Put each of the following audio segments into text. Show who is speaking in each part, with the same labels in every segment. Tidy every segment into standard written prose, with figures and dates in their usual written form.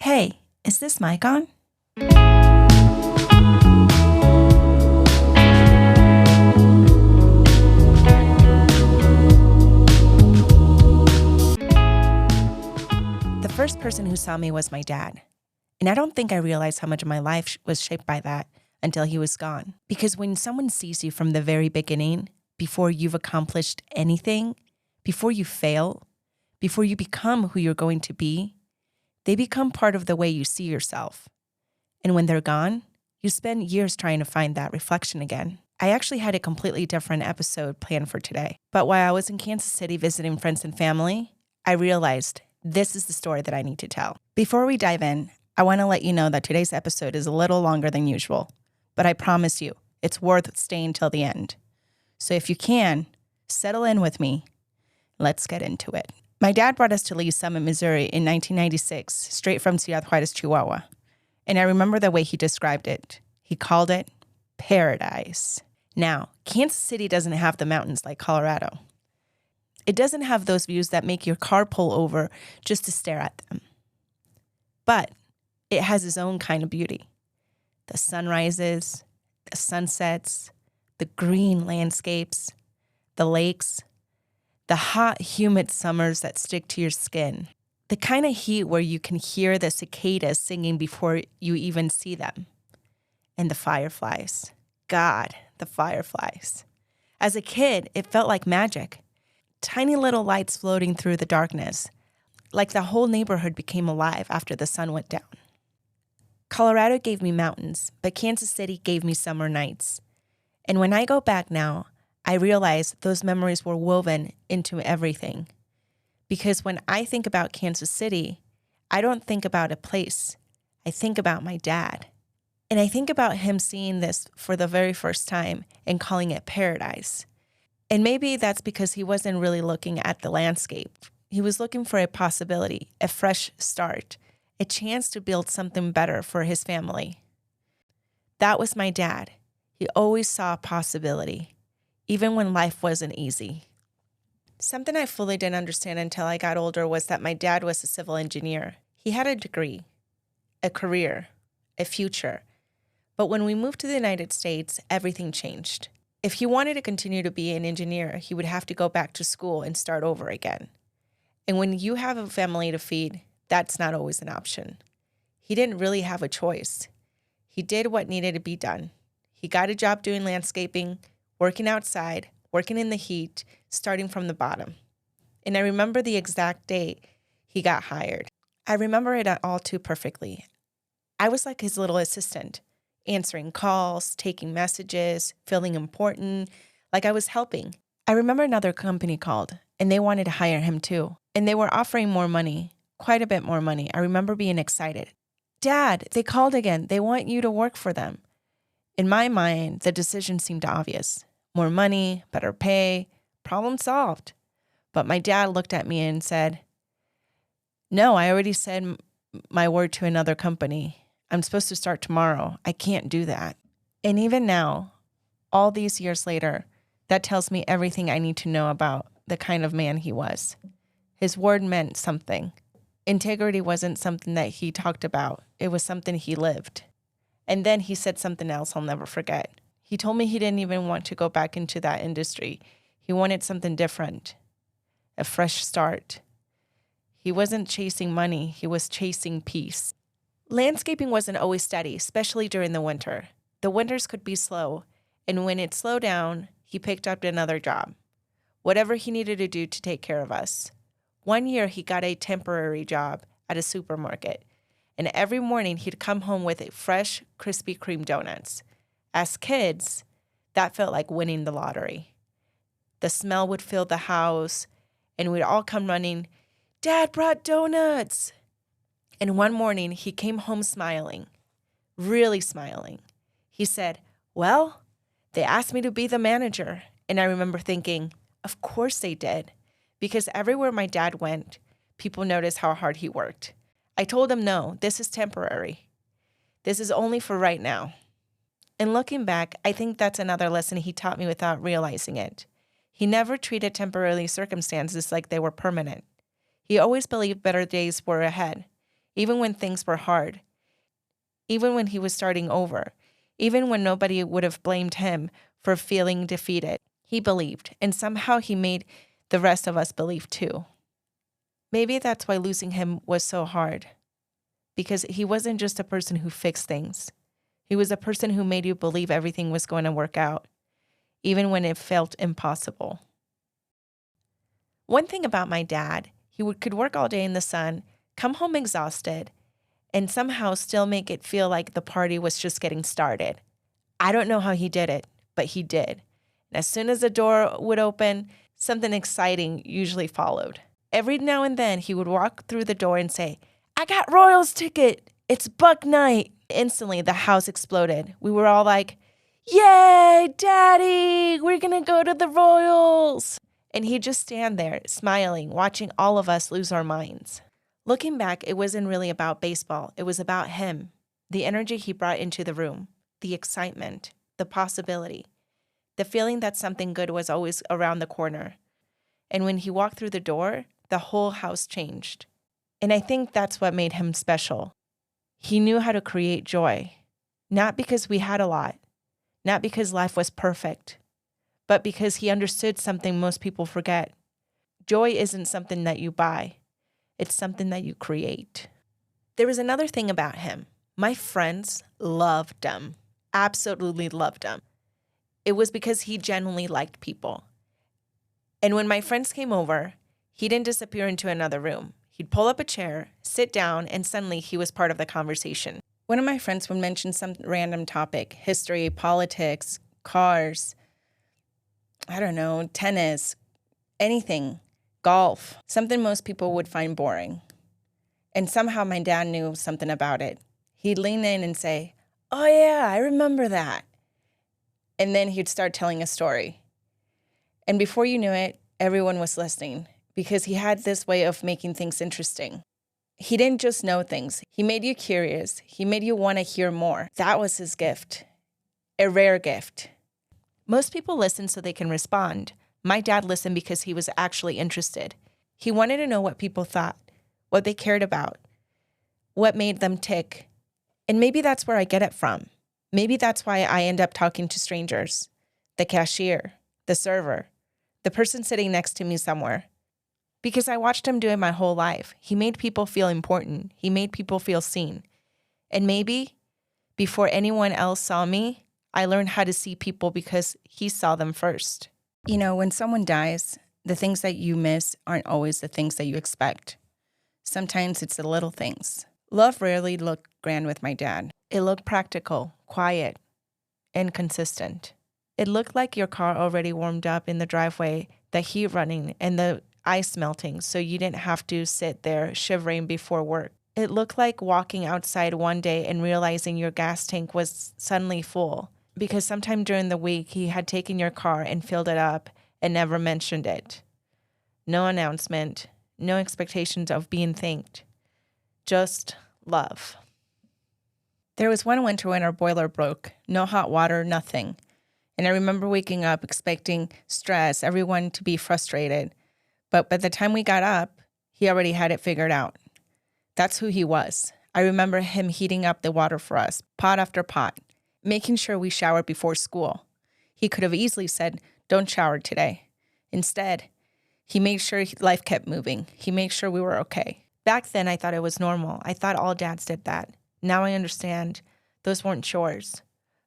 Speaker 1: Hey, is this mic on? The first person who saw me was my dad. And I don't think I realized how much of my life was shaped by that until he was gone. Because when someone sees you from the very beginning, before you've accomplished anything, before you fail, before you become who you're going to be, they become part of the way you see yourself. And when they're gone, you spend years trying to find that reflection again. I actually had a completely different episode planned for today. But while I was in Kansas City visiting friends and family, I realized this is the story that I need to tell. Before we dive in, I want to let you know that today's episode is a little longer than usual, but I promise you, it's worth staying till the end. So if you can, settle in with me. Let's get into it. My dad brought us to Lee's Summit, Missouri in 1996, straight from Ciudad Juarez, Chihuahua. And I remember the way he described it. He called it paradise. Now, Kansas City doesn't have the mountains like Colorado. It doesn't have those views that make your car pull over just to stare at them. But it has its own kind of beauty. The sunrises, the sunsets, the green landscapes, the lakes, the hot, humid summers that stick to your skin. The kind of heat where you can hear the cicadas singing before you even see them. And the fireflies. God, the fireflies. As a kid, it felt like magic. Tiny little lights floating through the darkness, like the whole neighborhood became alive after the sun went down. Colorado gave me mountains, but Kansas City gave me summer nights. And when I go back now, I realize those memories were woven into everything. Because when I think about Kansas City, I don't think about a place. I think about my dad. And I think about him seeing this for the very first time and calling it paradise. And maybe that's because he wasn't really looking at the landscape. He was looking for a possibility, a fresh start, a chance to build something better for his family. That was my dad. He always saw a possibility, even when life wasn't easy. Something I fully didn't understand until I got older was that my dad was a civil engineer. He had a degree, a career, a future. But when we moved to the United States, everything changed. If he wanted to continue to be an engineer, he would have to go back to school and start over again. And when you have a family to feed, that's not always an option. He didn't really have a choice. He did what needed to be done. He got a job doing landscaping, working outside, working in the heat, starting from the bottom. And I remember the exact day he got hired. I remember it all too perfectly. I was like his little assistant, answering calls, taking messages, feeling important, like I was helping. I remember another company called, and they wanted to hire him too. And they were offering more money, quite a bit more money. I remember being excited. Dad, they called again. They want you to work for them. In my mind, the decision seemed obvious. More money, better pay, problem solved. But my dad looked at me and said, "No, I already said my word to another company. I'm supposed to start tomorrow. I can't do that." And even now, all these years later, that tells me everything I need to know about the kind of man he was. His word meant something. Integrity wasn't something that he talked about. It was something he lived. And then he said something else I'll never forget. He told me he didn't even want to go back into that industry. He wanted something different, a fresh start. He wasn't chasing money. He was chasing peace. Landscaping wasn't always steady, especially during the winter. The winters could be slow, and when it slowed down, he picked up another job, whatever he needed to do to take care of us. One year, he got a temporary job at a supermarket, and every morning he'd come home with fresh Krispy Kreme donuts. As kids, that felt like winning the lottery. The smell would fill the house, and we'd all come running, "Dad brought donuts!" And one morning, he came home smiling, really smiling. He said, "Well, they asked me to be the manager." And I remember thinking, of course they did, because everywhere my dad went, people noticed how hard he worked. I told him, no, this is temporary. This is only for right now. And looking back, I think that's another lesson he taught me without realizing it. He never treated temporary circumstances like they were permanent. He always believed better days were ahead. even when things were hard, even when he was starting over, even when nobody would have blamed him for feeling defeated. He believed, and somehow he made the rest of us believe too. Maybe that's why losing him was so hard, because he wasn't just a person who fixed things. He was a person who made you believe everything was going to work out, even when it felt impossible. One thing about my dad, could work all day in the sun, come home exhausted, and somehow still make it feel like the party was just getting started. I don't know how he did it, but he did. And as soon as the door would open, something exciting usually followed. Every now and then, he would walk through the door and say, "I got Royals ticket. It's Buck night." Instantly, the house exploded. We were all like, "Yay, Daddy, we're going to go to the Royals." And he'd just stand there, smiling, watching all of us lose our minds. Looking back, it wasn't really about baseball. It was about him, the energy he brought into the room, the excitement, the possibility, the feeling that something good was always around the corner. And when he walked through the door, the whole house changed. And I think that's what made him special. He knew how to create joy, not because we had a lot, not because life was perfect, but because he understood something most people forget. Joy isn't something that you buy. It's something that you create. There was another thing about him. My friends loved him, absolutely loved him. It was because he genuinely liked people. And when my friends came over, he didn't disappear into another room. He'd pull up a chair, sit down, and suddenly he was part of the conversation. One of my friends would mention some random topic, history, politics, cars, I don't know, tennis, anything, golf, something most people would find boring. And somehow my dad knew something about it. He'd lean in and say, "Oh yeah, I remember that." And then he'd start telling a story. And before you knew it, everyone was listening because he had this way of making things interesting. He didn't just know things. He made you curious. He made you want to hear more. That was his gift, a rare gift. Most people listen so they can respond. My dad listened because he was actually interested. He wanted to know what people thought, what they cared about, what made them tick. And maybe that's where I get it from. Maybe that's why I end up talking to strangers, the cashier, the server, the person sitting next to me somewhere. Because I watched him do it my whole life. He made people feel important. He made people feel seen. And maybe before anyone else saw me, I learned how to see people because he saw them first. You know, when someone dies, the things that you miss aren't always the things that you expect. Sometimes it's the little things. Love rarely looked grand with my dad. It looked practical, quiet, and consistent. It looked like your car already warmed up in the driveway, the heat running, and the ice melting so you didn't have to sit there shivering before work. It looked like walking outside one day and realizing your gas tank was suddenly full because sometime during the week he had taken your car and filled it up and never mentioned it. No announcement, no expectations of being thanked, just love. There was one winter when our boiler broke, no hot water, nothing. And I remember waking up expecting stress, everyone to be frustrated. But by the time we got up, he already had it figured out. That's who he was. I remember him heating up the water for us, pot after pot, making sure we showered before school. He could have easily said, "Don't shower today." Instead, he made sure life kept moving. He made sure we were okay. Back then, I thought it was normal. I thought all dads did that. Now I understand those weren't chores.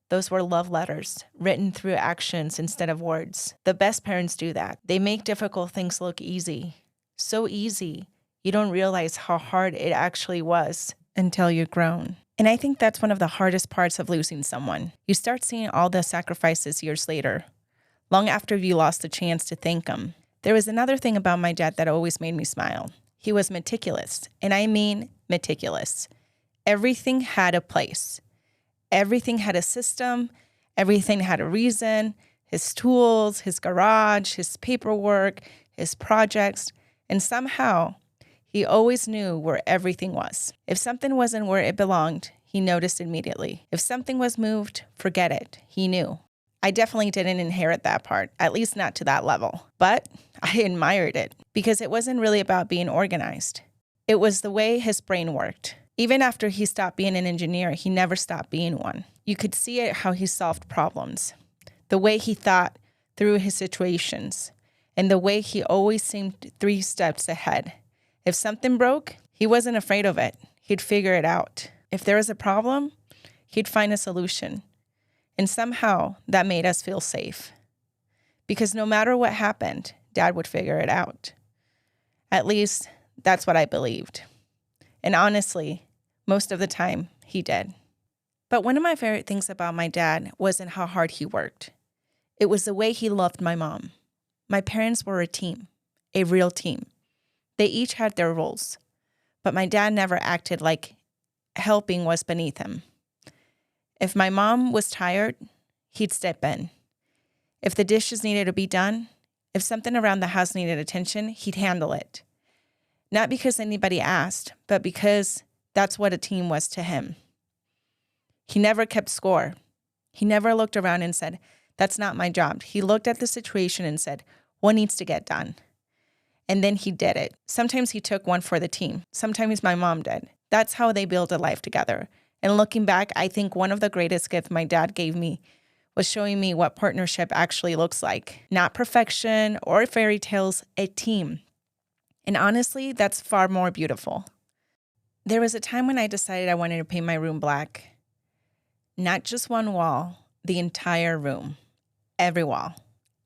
Speaker 1: Those were love letters, written through actions instead of words. The best parents do that. They make difficult things look easy. So easy. You don't realize how hard it actually was until you're grown. And I think that's one of the hardest parts of losing someone. You start seeing all the sacrifices years later, long after you lost the chance to thank them. There was another thing about my dad that always made me smile. He was meticulous, and I mean meticulous. Everything had a place. Everything had a system. Everything had a reason. His tools, his garage, his paperwork, his projects. And somehow, he always knew where everything was. If something wasn't where it belonged, he noticed immediately. If something was moved, forget it. He knew. I definitely didn't inherit that part, at least not to that level. But I admired it because it wasn't really about being organized. It was the way his brain worked. Even after he stopped being an engineer, he never stopped being one. You could see it how he solved problems, the way he thought through his situations, and the way he always seemed 3 steps ahead. If something broke, he wasn't afraid of it. He'd figure it out. If there was a problem, he'd find a solution. And somehow that made us feel safe. Because no matter what happened, Dad would figure it out. At least that's what I believed. And honestly, most of the time, he did. But one of my favorite things about my dad wasn't how hard he worked. It was the way he loved my mom. My parents were a team, a real team. They each had their roles, but my dad never acted like helping was beneath him. If my mom was tired, he'd step in. If the dishes needed to be done, if something around the house needed attention, he'd handle it. Not because anybody asked, but because that's what a team was to him. He never kept score. He never looked around and said, "That's not my job." He looked at the situation and said, "What needs to get done?" And then he did it. Sometimes he took one for the team. Sometimes my mom did. That's how they built a life together. And looking back, I think one of the greatest gifts my dad gave me was showing me what partnership actually looks like. Not perfection or fairy tales, a team. And honestly, that's far more beautiful. There was a time when I decided I wanted to paint my room black. Not just one wall, the entire room. Every wall,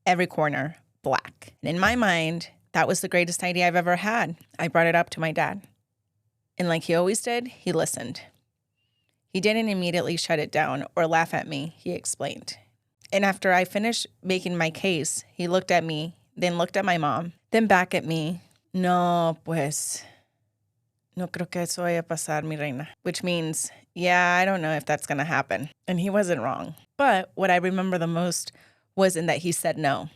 Speaker 1: every corner, black. And in my mind, that was the greatest idea I've ever had. I brought it up to my dad. And like he always did, he listened. He didn't immediately shut it down or laugh at me, he explained. And after I finished making my case, he looked at me, then looked at my mom, then back at me. "No, pues, no creo que eso vaya a pasar, mi reina." Which means, yeah, I don't know if that's going to happen. And he wasn't wrong. But what I remember the most wasn't that he said no.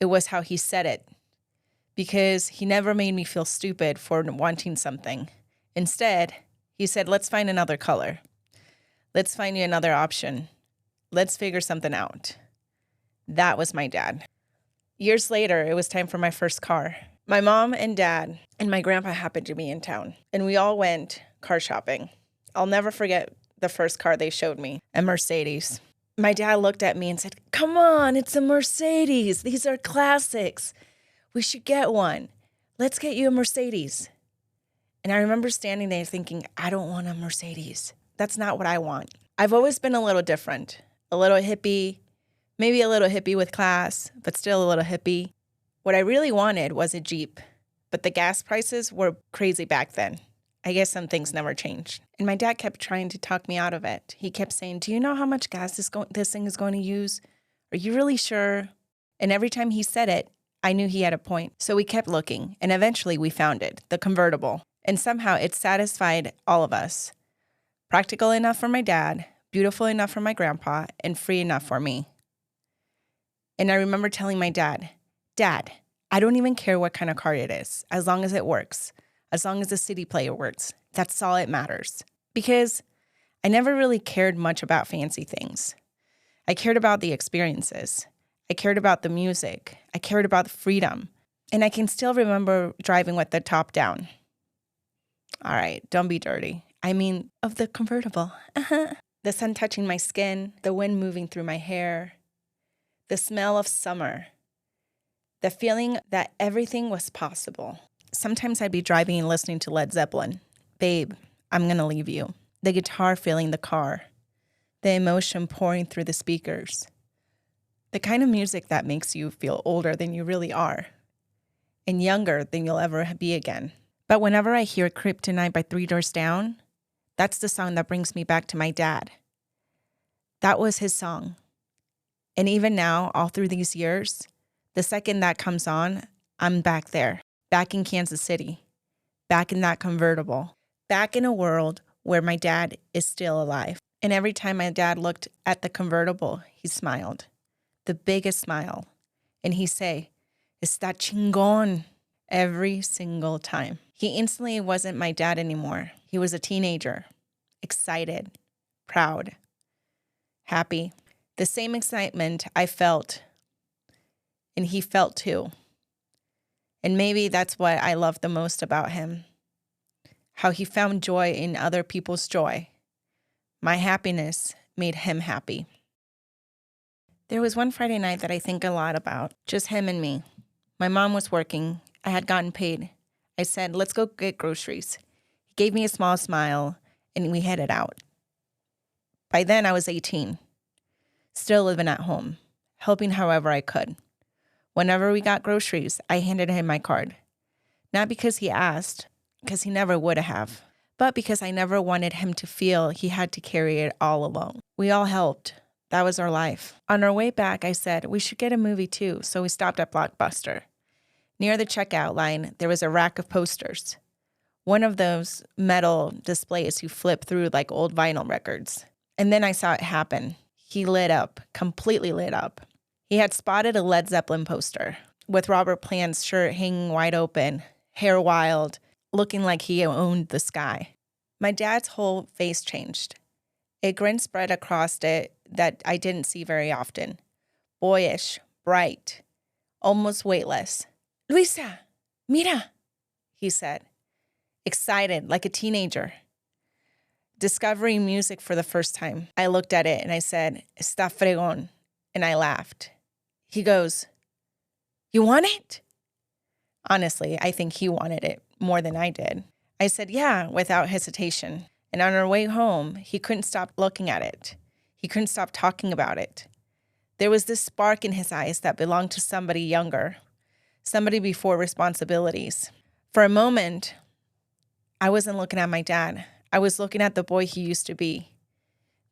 Speaker 1: It was how he said it. Because he never made me feel stupid for wanting something. Instead, he said, "Let's find another color. Let's find you another option. Let's figure something out." That was my dad. Years later, it was time for my first car. My mom and dad and my grandpa happened to be in town, and we all went car shopping. I'll never forget the first car they showed me, a Mercedes. My dad looked at me and said, "Come on, it's a Mercedes. These are classics. We should get one. Let's get you a Mercedes." And I remember standing there thinking, I don't want a Mercedes. That's not what I want. I've always been a little different, a little hippie, maybe a little hippie with class, but still a little hippie. What I really wanted was a Jeep, but the gas prices were crazy back then. I guess some things never changed. And my dad kept trying to talk me out of it. He kept saying, "Do you know how much gas this thing is going to use? Are you really sure?" And every time he said it, I knew he had a point. So we kept looking, and eventually we found it, the convertible. And somehow it satisfied all of us. Practical enough for my dad, beautiful enough for my grandpa, and free enough for me. And I remember telling my dad, "Dad, I don't even care what kind of car it is, as long as it works, as long as the CD player works. That's all it matters." Because I never really cared much about fancy things. I cared about the experiences. I cared about the music. I cared about the freedom. And I can still remember driving with the top down. All right, don't be dirty. I mean, of the convertible. The sun touching my skin, the wind moving through my hair, the smell of summer, the feeling that everything was possible. Sometimes I'd be driving and listening to Led Zeppelin. "Babe, I'm going to leave you." The guitar filling the car, the emotion pouring through the speakers. The kind of music that makes you feel older than you really are and younger than you'll ever be again. But whenever I hear Kryptonite by 3 Doors Down, that's the song that brings me back to my dad. That was his song. And even now, all through these years, the second that comes on, I'm back there, back in Kansas City, back in that convertible, back in a world where my dad is still alive. And every time my dad looked at the convertible, he smiled, the biggest smile. And he'd say, "Está chingón," every single time. He instantly wasn't my dad anymore. He was a teenager, excited, proud, happy. The same excitement I felt, and he felt too. And maybe that's what I love the most about him. how he found joy in other people's joy. My happiness made him happy. There was one Friday night that I think a lot about, just him and me. My mom was working. I had gotten paid. I said, let's go get groceries. He gave me a small smile, and we headed out. By then, I was 18, still living at home, helping however I could. Whenever we got groceries, I handed him my card. Not because he asked, because he never would have, but because I never wanted him to feel he had to carry it all alone. We all helped. That was our life. On our way back, I said, we should get a movie too, so we stopped at Blockbuster. Near the checkout line, there was a rack of posters. One of those metal displays you flip through like old vinyl records. And then I saw it happen. He lit up, completely lit up. He had spotted a Led Zeppelin poster with Robert Plant's shirt hanging wide open, hair wild, looking like he owned the sky. My dad's whole face changed. A grin spread across it that I didn't see very often. Boyish, bright, almost weightless. Luisa, mira, he said, excited like a teenager. Discovering music for the first time, I looked at it and I said, está fregón, and I laughed. He goes, you want it? Honestly, I think he wanted it more than I did. I said, yeah, without hesitation. And on our way home, he couldn't stop looking at it. He couldn't stop talking about it. There was this spark in his eyes that belonged to somebody younger, somebody before responsibilities. For a moment, I wasn't looking at my dad. I was looking at the boy he used to be,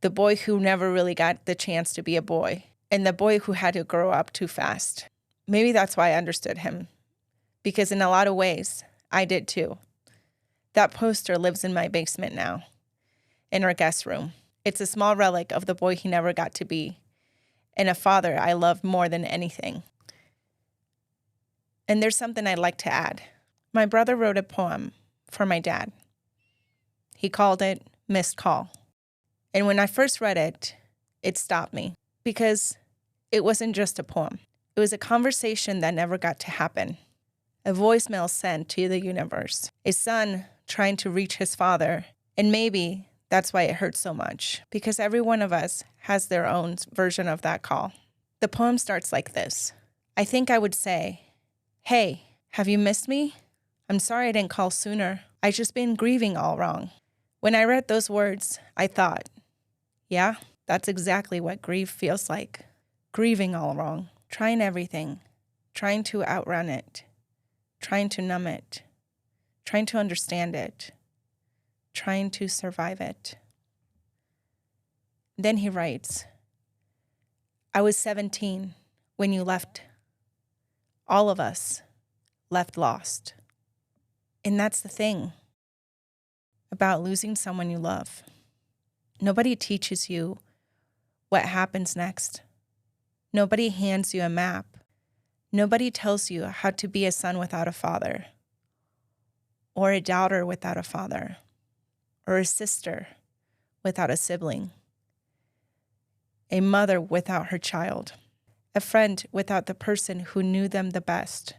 Speaker 1: the boy who never really got the chance to be a boy, and the boy who had to grow up too fast. Maybe that's why I understood him, because in a lot of ways, I did too. That poster lives in my basement now, in our guest room. It's a small relic of the boy he never got to be, and a father I loved more than anything. And there's something I'd like to add. My brother wrote a poem for my dad. He called it Missed Call. And when I first read it, it stopped me because it wasn't just a poem. It was a conversation that never got to happen. A voicemail sent to the universe. A son trying to reach his father. And maybe that's why it hurts so much, because every one of us has their own version of that call. The poem starts like this. I think I would say, hey, have you missed me? I'm sorry I didn't call sooner. I just been grieving all wrong. When I read those words, I thought, yeah, that's exactly what grief feels like. Grieving all wrong, trying everything, trying to outrun it, trying to numb it, trying to understand it, trying to survive it. Then he writes, I was 17 when you left. All of us left lost. And that's the thing about losing someone you love. Nobody teaches you what happens next. Nobody hands you a map. Nobody tells you how to be a son without a father, or a daughter without a father, or a sister without a sibling, a mother without her child, a friend without the person who knew them the best.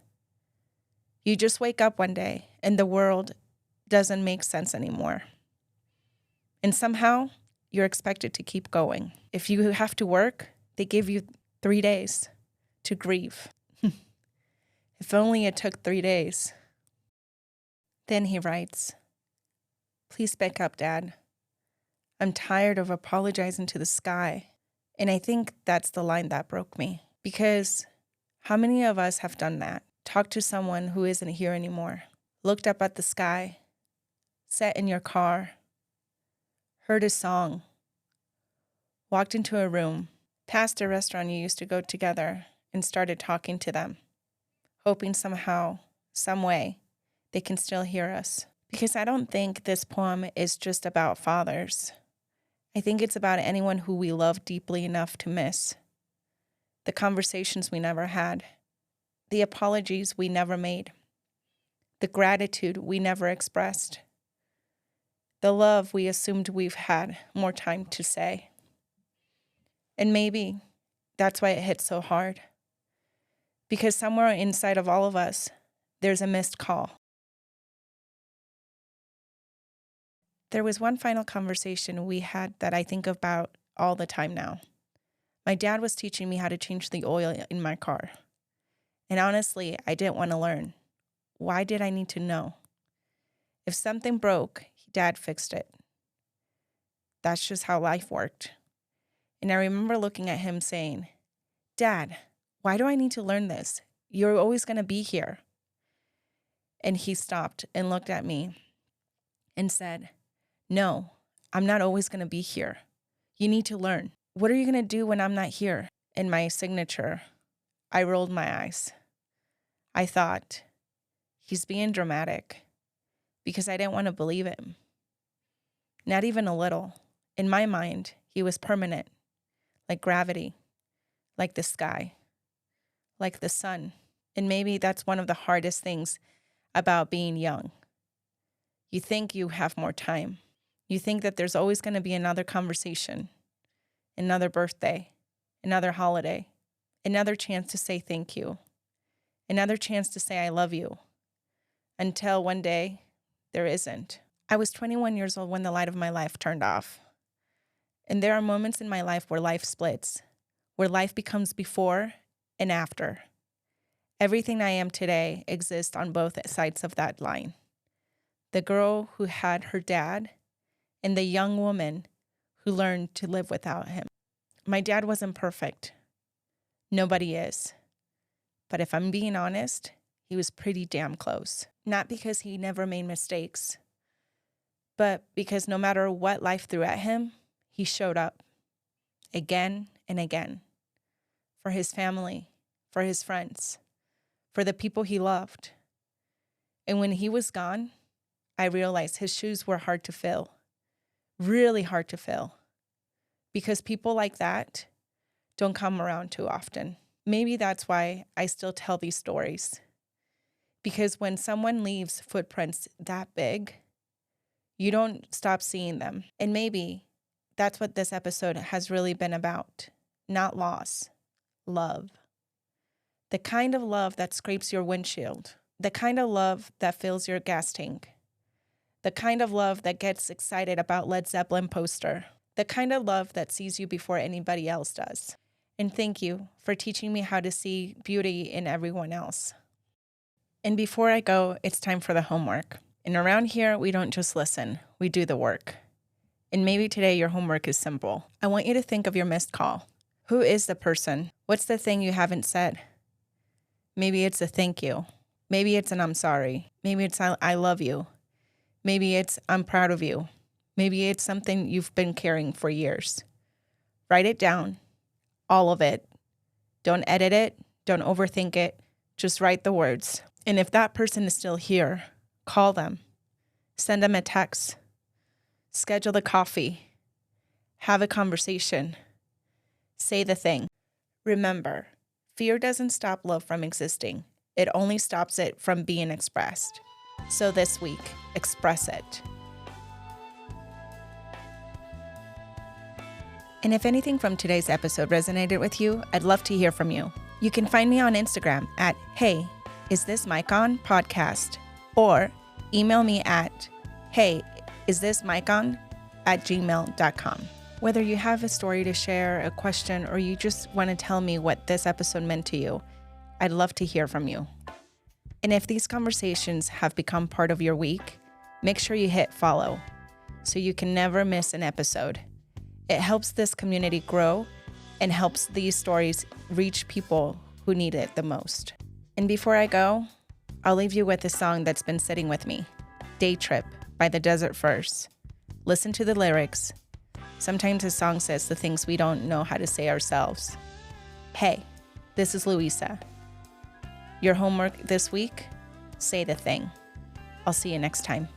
Speaker 1: You just wake up one day and the world doesn't make sense anymore. And somehow you're expected to keep going. If you have to work, they give you 3 days to grieve. If only it took 3 days. Then he writes, please speak up, Dad. I'm tired of apologizing to the sky. And I think that's the line that broke me. Because how many of us have done that? Talked to someone who isn't here anymore. Looked up at the sky. Sat in your car. Heard a song. Walked into a room. Passed a restaurant you used to go together and started talking to them. Hoping somehow, some way, they can still hear us. Because I don't think this poem is just about fathers. I think it's about anyone who we love deeply enough to miss. The conversations we never had. The apologies we never made. The gratitude we never expressed. The love we assumed we've had more time to say. And maybe that's why it hits so hard. Because somewhere inside of all of us, there's a missed call. There was one final conversation we had that I think about all the time now. My dad was teaching me how to change the oil in my car. And honestly, I didn't want to learn. Why did I need to know? If something broke, Dad fixed it. That's just how life worked. And I remember looking at him saying, Dad, why do I need to learn this? You're always going to be here. And he stopped and looked at me and said, No, I'm not always going to be here. You need to learn. What are you going to do when I'm not here? In my signature, I rolled my eyes. I thought, he's being dramatic, because I didn't want to believe him. Not even a little. In my mind, he was permanent, like gravity, like the sky, like the sun. And maybe that's one of the hardest things about being young. You think you have more time. You think that there's always going to be another conversation, another birthday, another holiday, another chance to say thank you, another chance to say I love you, until one day there isn't. I was 21 years old when the light of my life turned off. And there are moments in my life where life splits, where life becomes before and after. Everything I am today exists on both sides of that line. The girl who had her dad and the young woman who learned to live without him. My dad wasn't perfect. Nobody is. But if I'm being honest, he was pretty damn close. Not because he never made mistakes, but because no matter what life threw at him, he showed up again and again for his family, for his friends, for the people he loved. And when he was gone, I realized his shoes were hard to fill, really hard to fill, because people like that don't come around too often. Maybe that's why I still tell these stories. Because when someone leaves footprints that big, you don't stop seeing them. And maybe that's what this episode has really been about. Not loss, love. The kind of love that scrapes your windshield. The kind of love that fills your gas tank. The kind of love that gets excited about Led Zeppelin poster. The kind of love that sees you before anybody else does. And thank you for teaching me how to see beauty in everyone else. And before I go, it's time for the homework. And around here, we don't just listen, we do the work. And maybe today your homework is simple. I want you to think of your missed call. Who is the person? What's the thing you haven't said? Maybe it's a thank you. Maybe it's an I'm sorry. Maybe it's I love you. Maybe it's I'm proud of you. Maybe it's something you've been carrying for years. Write it down, all of it. Don't edit it. Don't overthink it. Just write the words. And if that person is still here, call them. Send them a text. Schedule the coffee. Have a conversation. Say the thing. Remember, fear doesn't stop love from existing. It only stops it from being expressed. So this week, express it. And if anything from today's episode resonated with you, I'd love to hear from you. You can find me on Instagram at HeyIsThisMicOnPodcast, or email me at HeyIsThisMicOn@gmail.com. Whether you have a story to share, a question, or you just want to tell me what this episode meant to you, I'd love to hear from you. And if these conversations have become part of your week, make sure you hit follow so you can never miss an episode. It helps this community grow and helps these stories reach people who need it the most. And before I go, I'll leave you with a song that's been sitting with me, Day Trip by the Desert First. Listen to the lyrics. Sometimes a song says the things we don't know how to say ourselves. Hey, this is Louisa. Your homework this week, say the thing. I'll see you next time.